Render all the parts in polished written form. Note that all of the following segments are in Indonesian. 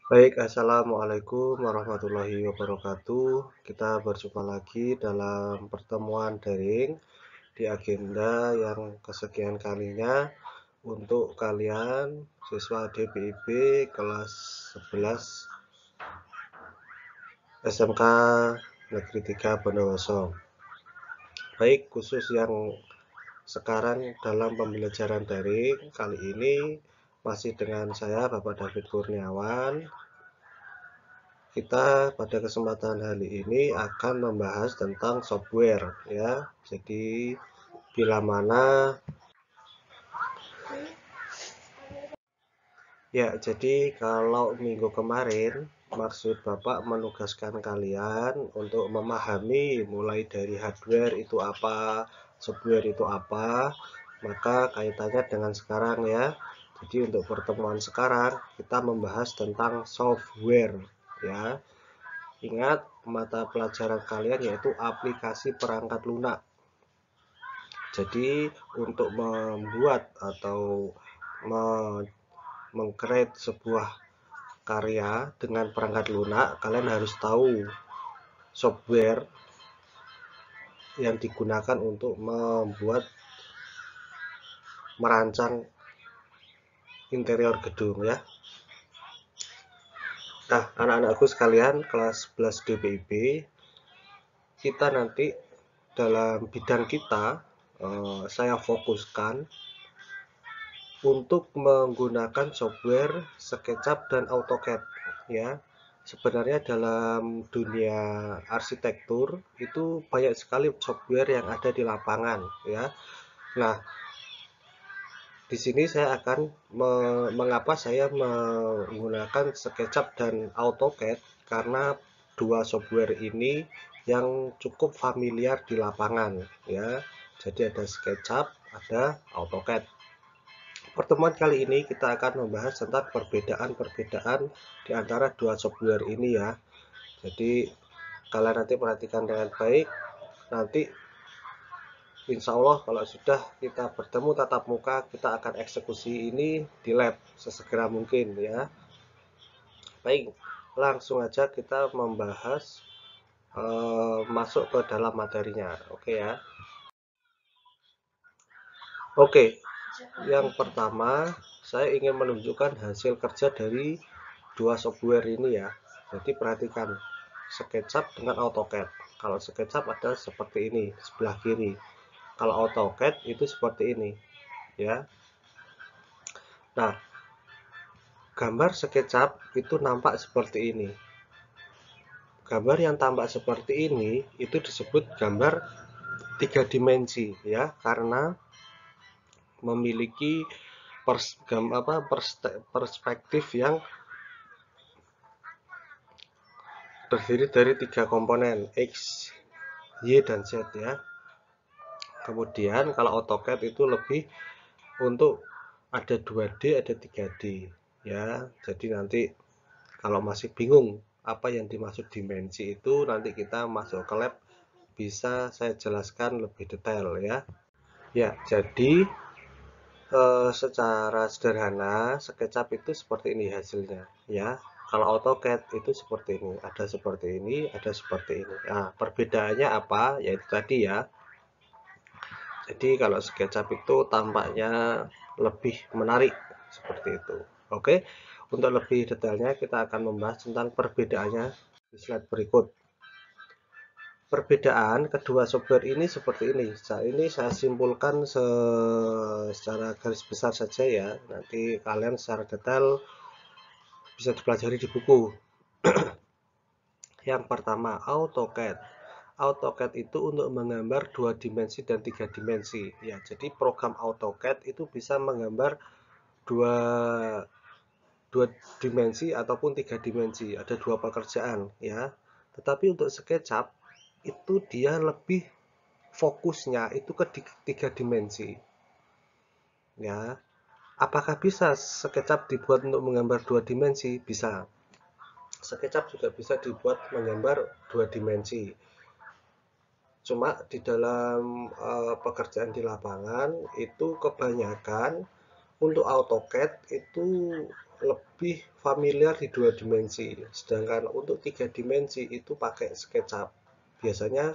Baik, assalamualaikum warahmatullahi wabarakatuh. Kita berjumpa lagi dalam pertemuan daring di agenda yang kesekian kalinya untuk kalian siswa DPIB kelas 11 SMK Negeri 3 Bondowoso. Baik, khusus yang sekarang dalam pembelajaran daring kali ini masih dengan saya Bapak David Kurniawan. Kita pada kesempatan kali ini akan membahas tentang software ya. Jadi bila mana ya, jadi kalau minggu kemarin maksud Bapak menugaskan kalian untuk memahami mulai dari hardware itu apa, software itu apa, maka kaitannya dengan sekarang ya. Jadi untuk pertemuan sekarang kita membahas tentang software ya. Ingat, mata pelajaran kalian yaitu aplikasi perangkat lunak. Jadi, untuk membuat atau meng-create sebuah karya dengan perangkat lunak, kalian harus tahu software yang digunakan untuk merancang interior gedung ya. Nah, anak-anakku sekalian kelas 11 DPIB, kita nanti dalam bidang kita saya fokuskan untuk menggunakan software SketchUp dan AutoCAD ya. Sebenarnya dalam dunia arsitektur itu banyak sekali software yang ada di lapangan ya. Nah, di sini saya akan mengapa saya menggunakan SketchUp dan AutoCAD karena dua software ini yang cukup familiar di lapangan ya. Jadi ada SketchUp, ada AutoCAD. Pertemuan kali ini kita akan membahas tentang perbedaan-perbedaan di antara dua software ini ya. Jadi kalian nanti perhatikan dengan baik. Nanti insya Allah kalau sudah kita bertemu tatap muka, kita akan eksekusi ini di lab sesegera mungkin ya. Baik, langsung aja kita membahas masuk ke dalam materinya. Oke ya. Oke, yang pertama saya ingin menunjukkan hasil kerja dari dua software ini ya. Jadi perhatikan SketchUp dengan AutoCAD. Kalau SketchUp ada seperti ini sebelah kiri. Kalau AutoCAD itu seperti ini ya. Nah, gambar SketchUp itu nampak seperti ini. Gambar yang tampak seperti ini itu disebut gambar tiga dimensi ya, karena memiliki perspektif yang terdiri dari tiga komponen X, Y, dan Z ya. Kemudian kalau AutoCAD itu lebih untuk ada 2D, ada 3D ya. Jadi nanti kalau masih bingung apa yang dimaksud dimensi itu, nanti kita masuk ke lab bisa saya jelaskan lebih detail ya. Ya, jadi secara sederhana SketchUp itu seperti ini hasilnya ya. Kalau AutoCAD itu seperti ini, ada seperti ini, ada seperti ini. Nah, perbedaannya apa? Yaitu tadi ya. Jadi kalau SketchUp itu tampaknya lebih menarik seperti itu. Oke, untuk lebih detailnya kita akan membahas tentang perbedaannya di slide berikut. Perbedaan kedua software ini seperti ini. Ini saya simpulkan secara garis besar saja ya. Nanti kalian secara detail bisa dipelajari di buku. Yang pertama, AutoCAD. AutoCAD itu untuk menggambar 2 dimensi dan 3 dimensi. Ya, jadi program AutoCAD itu bisa menggambar dua, dua dimensi ataupun 3 dimensi. Ada dua pekerjaan ya. Tetapi untuk SketchUp itu dia lebih fokusnya itu ke 3 dimensi. Ya. Apakah bisa SketchUp dibuat untuk menggambar 2 dimensi? Bisa. SketchUp juga bisa dibuat menggambar 2 dimensi. Cuma di dalam pekerjaan di lapangan itu kebanyakan untuk AutoCAD itu lebih familiar di 2 dimensi, sedangkan untuk 3 dimensi itu pakai SketchUp. Biasanya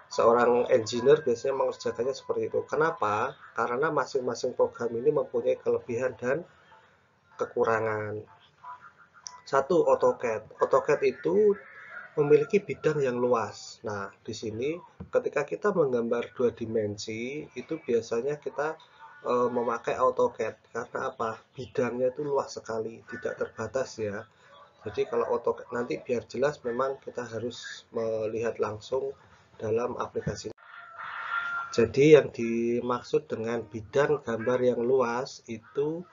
seorang engineer biasanya mengerjakannya seperti itu. Kenapa? Karena masing-masing program ini mempunyai kelebihan dan kekurangan. Satu, AutoCAD. AutoCAD itu memiliki bidang yang luas. Nah, di sini ketika kita menggambar 2 dimensi, itu biasanya kita memakai AutoCAD. Karena apa? Bidangnya itu luas sekali, tidak terbatas ya. Jadi kalau AutoCAD nanti biar jelas memang kita harus melihat langsung dalam aplikasi. Jadi yang dimaksud dengan bidang gambar yang luas itu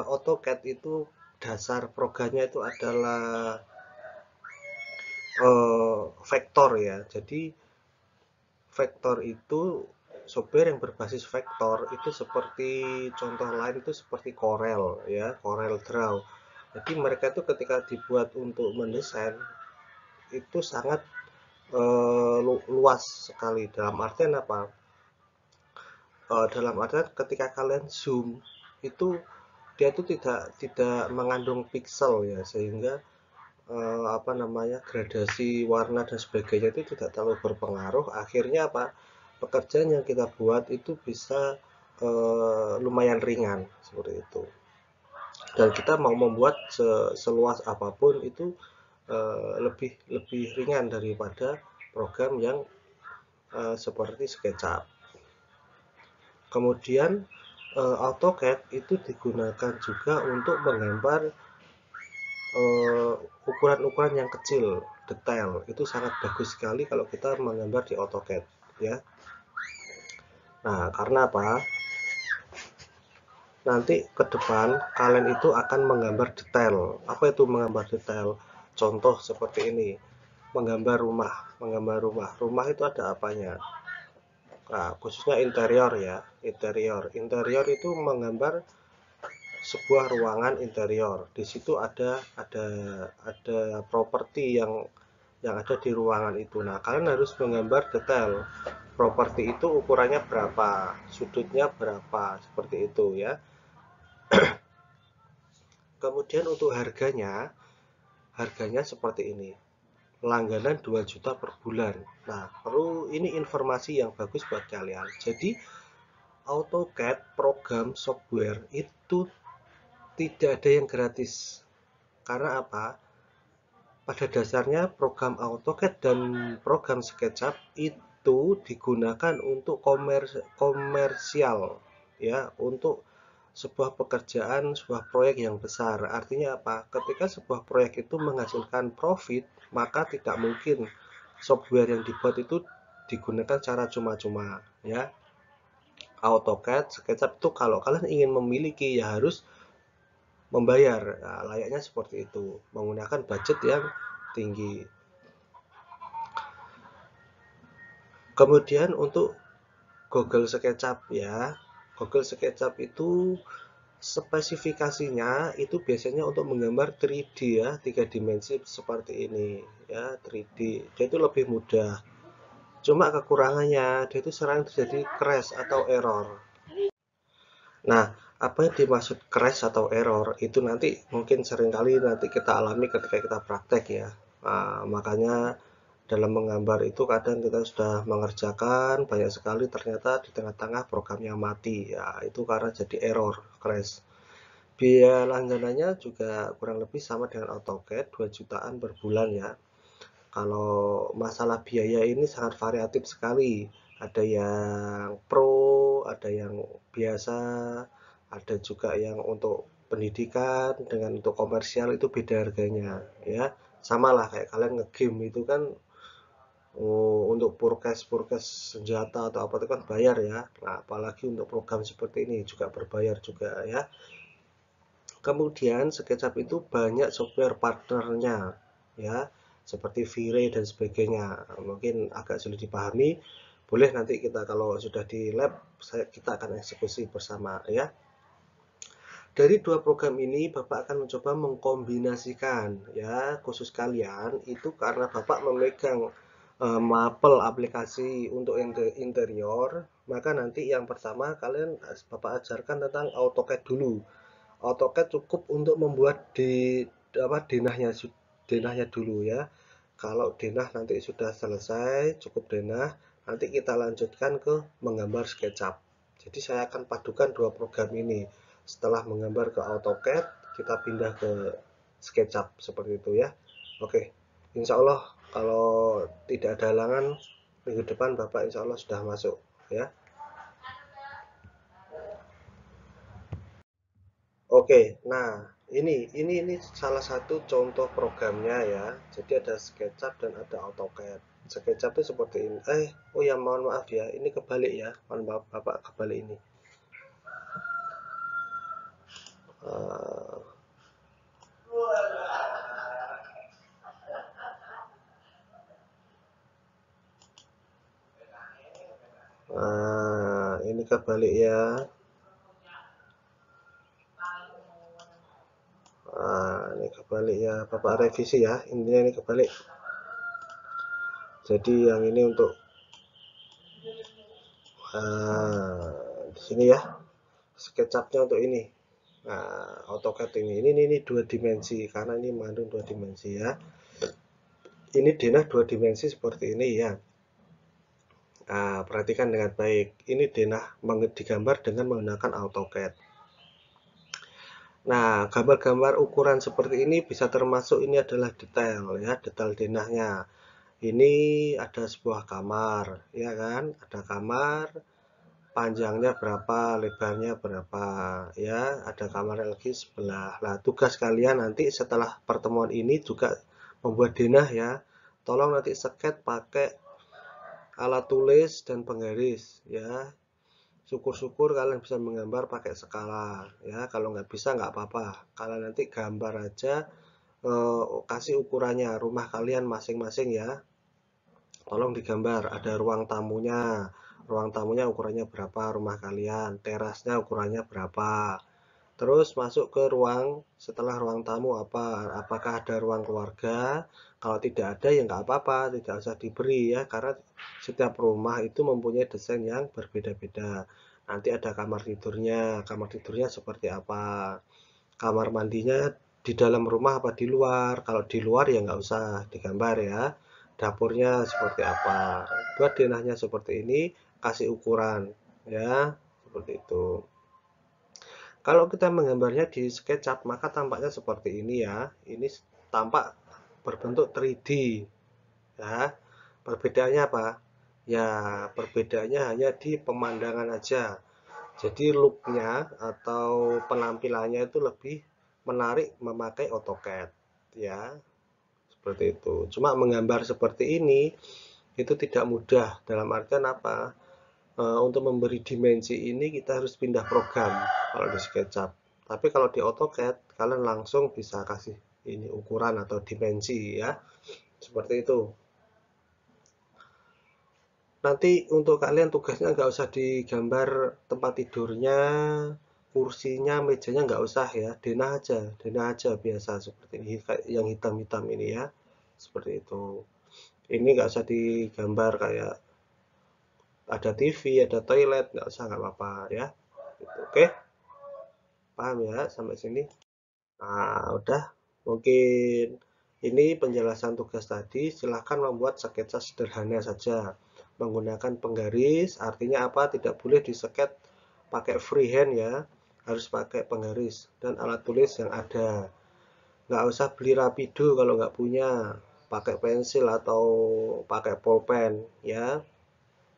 AutoCAD itu dasar programnya itu adalah vektor ya. Jadi vektor itu software yang berbasis vektor itu seperti contoh lain itu seperti Corel ya, Corel Draw. Jadi mereka itu ketika dibuat untuk mendesain itu sangat luas sekali. Dalam artian apa? Dalam artian ketika kalian zoom itu dia itu tidak mengandung pixel ya, sehingga apa namanya, gradasi warna dan sebagainya itu tidak terlalu berpengaruh. Akhirnya apa, pekerjaan yang kita buat itu bisa lumayan ringan seperti itu, dan kita mau membuat seluas apapun itu lebih lebih ringan daripada program yang seperti SketchUp. Kemudian AutoCAD itu digunakan juga untuk menggambar ukuran-ukuran yang kecil, detail. Itu sangat bagus sekali kalau kita menggambar di AutoCAD ya. Nah, karena apa? Nanti ke depan kalian itu akan menggambar detail. Apa itu menggambar detail? Contoh seperti ini. Menggambar rumah, menggambar rumah. Rumah itu ada apanya? Nah, khususnya interior ya, interior. Interior itu menggambar sebuah ruangan interior. Di situ ada properti yang ada di ruangan itu. Nah, kalian harus menggambar detail. Properti itu ukurannya berapa, sudutnya berapa, seperti itu ya. Kemudian untuk harganya seperti ini. Langganan 2 juta per bulan. Nah, ini informasi yang bagus buat kalian. Jadi, AutoCAD program software itu tidak ada yang gratis. Karena apa? Pada dasarnya program AutoCAD dan program SketchUp itu digunakan untuk komersial ya, untuk sebuah pekerjaan, sebuah proyek yang besar. Artinya apa? Ketika sebuah proyek itu menghasilkan profit, maka tidak mungkin software yang dibuat itu digunakan secara cuma-cuma ya. AutoCAD, SketchUp itu kalau kalian ingin memiliki ya harus membayar. Nah, layaknya seperti itu, menggunakan budget yang tinggi. Kemudian untuk Google SketchUp ya, Google SketchUp itu spesifikasinya itu biasanya untuk menggambar 3D ya, 3 dimensi seperti ini ya, 3D. Dia itu lebih mudah. Cuma kekurangannya dia itu sering terjadi crash atau error. Nah, apa yang dimaksud crash atau error itu nanti mungkin seringkali nanti kita alami ketika kita praktek ya. Nah, makanya dalam menggambar itu kadang kita sudah mengerjakan banyak sekali, ternyata di tengah-tengah programnya mati. Ya, itu karena jadi error, crash. Biaya langganannya juga kurang lebih sama dengan AutoCAD, 2 jutaan per bulan ya. Kalau masalah biaya ini sangat variatif sekali. Ada yang pro, ada yang biasa, ada juga yang untuk pendidikan, dengan untuk komersial itu beda harganya ya. Sama lah kayak kalian ngegame itu kan, untuk purkes senjata atau apa itu kan bayar ya. Nah, apalagi untuk program seperti ini juga berbayar juga ya. Kemudian SketchUp itu banyak software partnernya ya, seperti V-Ray dan sebagainya. Mungkin agak sulit dipahami, boleh nanti kita kalau sudah di lab kita akan eksekusi bersama ya. Dari 2 program ini Bapak akan mencoba mengkombinasikan ya, khusus kalian itu karena Bapak memegang mapel aplikasi untuk interior, maka nanti yang pertama kalian Bapak ajarkan tentang AutoCAD dulu. AutoCAD cukup untuk membuat denahnya dulu ya. Kalau denah nanti sudah selesai, cukup denah, nanti kita lanjutkan ke menggambar SketchUp. Jadi saya akan padukan dua program ini. Setelah menggambar ke AutoCAD, kita pindah ke SketchUp seperti itu ya. Oke, insya Allah kalau tidak ada halangan minggu depan Bapak insya Allah sudah masuk ya. Oke, nah ini salah satu contoh programnya ya. Jadi ada SketchUp dan ada AutoCAD. SketchUp itu seperti ini. Oh ya mohon maaf ya, ini kebalik ya. Mohon maaf Bapak kebalik ini. Eh, ini kebalik ya. Ini kebalik ya. Bapak revisi ya. Intinya ini kebalik. Jadi yang ini untuk di sini ya. SketchUp-nya untuk ini. Nah, AutoCAD ini dua dimensi karena ini mengandung dua dimensi ya. Ini denah dua dimensi seperti ini ya. Nah, perhatikan dengan baik. Ini denah digambar dengan menggunakan AutoCAD. Nah, gambar-gambar ukuran seperti ini bisa termasuk ini adalah detail ya, detail denahnya. Ini ada sebuah kamar, ya kan? Ada kamar, panjangnya berapa, lebarnya berapa, ya. Ada kamar lagi sebelah. Nah, tugas kalian nanti setelah pertemuan ini juga membuat denah ya. Tolong nanti sket pakai alat tulis dan penggaris ya. Syukur-syukur kalian bisa menggambar pakai skala ya. Kalau nggak bisa nggak apa-apa. Kalian nanti gambar aja, kasih ukurannya rumah kalian masing-masing ya. Tolong digambar, ada ruang tamunya. Ruang tamunya ukurannya berapa rumah kalian, terasnya ukurannya berapa. Terus masuk ke ruang, setelah ruang tamu apa? Apakah ada ruang keluarga? Kalau tidak ada ya nggak apa-apa, tidak usah diberi ya, karena setiap rumah itu mempunyai desain yang berbeda-beda. Nanti ada kamar tidurnya seperti apa? Kamar mandinya di dalam rumah apa di luar? Kalau di luar ya nggak usah digambar ya. Dapurnya seperti apa? Buat denahnya seperti ini, kasih ukuran ya, seperti itu. Kalau kita menggambarnya di SketchUp, maka tampaknya seperti ini ya. Ini tampak berbentuk 3D ya. Perbedaannya apa? Ya, perbedaannya hanya di pemandangan aja. Jadi look-nya atau penampilannya itu lebih menarik memakai AutoCAD ya. Seperti itu. Cuma menggambar seperti ini itu tidak mudah. Dalam artian apa? Untuk memberi dimensi ini kita harus pindah program kalau di SketchUp. Tapi kalau di AutoCAD kalian langsung bisa kasih ini ukuran atau dimensi ya. Seperti itu. Nanti untuk kalian tugasnya nggak usah digambar tempat tidurnya, kursinya, mejanya nggak usah ya. Denah aja biasa seperti ini, yang hitam-hitam ini ya. Seperti itu. Ini nggak usah digambar kayak ada TV, ada toilet, nggak apa-apa ya. Gitu. Oke, paham ya sampai sini? Nah, udah. Mungkin ini penjelasan tugas tadi. Silahkan membuat sketsa sederhana saja. Menggunakan penggaris, artinya apa? Tidak boleh disket pakai freehand ya. Harus pakai penggaris dan alat tulis yang ada. Nggak usah beli rapido kalau nggak punya. Pakai pensil atau pakai pulpen ya.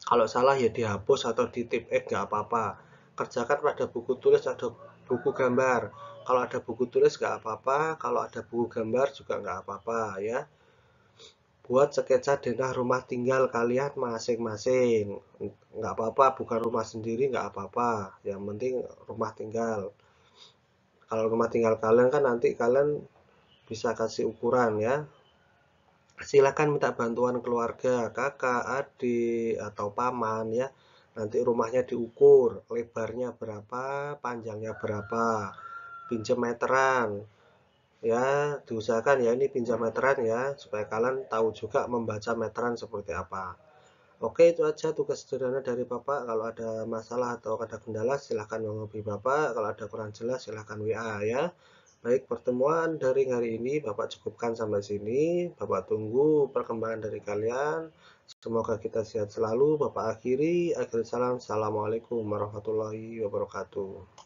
Kalau salah ya dihapus atau di tip X nggak apa-apa. Kerjakan pada buku tulis atau buku gambar. Kalau ada buku tulis nggak apa-apa, kalau ada buku gambar juga nggak apa-apa ya. Buat sketsa denah rumah tinggal kalian masing-masing. Nggak apa-apa, bukan rumah sendiri nggak apa-apa. Yang penting rumah tinggal. Kalau rumah tinggal kalian kan nanti kalian bisa kasih ukuran ya. Silakan minta bantuan keluarga, kakak, adik, atau paman ya. Nanti rumahnya diukur, lebarnya berapa, panjangnya berapa, pinjam meteran. Ya, diusahakan ya ini pinjam meteran ya, supaya kalian tahu juga membaca meteran seperti apa. Oke, itu aja tugas sederhana dari Bapak. Kalau ada masalah atau ada kendala, silahkan menghubungi Bapak. Kalau ada kurang jelas, silahkan WA ya. Baik, pertemuan dari hari ini Bapak cukupkan sampai sini. Bapak tunggu perkembangan dari kalian. Semoga kita sehat selalu. Bapak akhiri. Akhir salam. Assalamualaikum warahmatullahi wabarakatuh.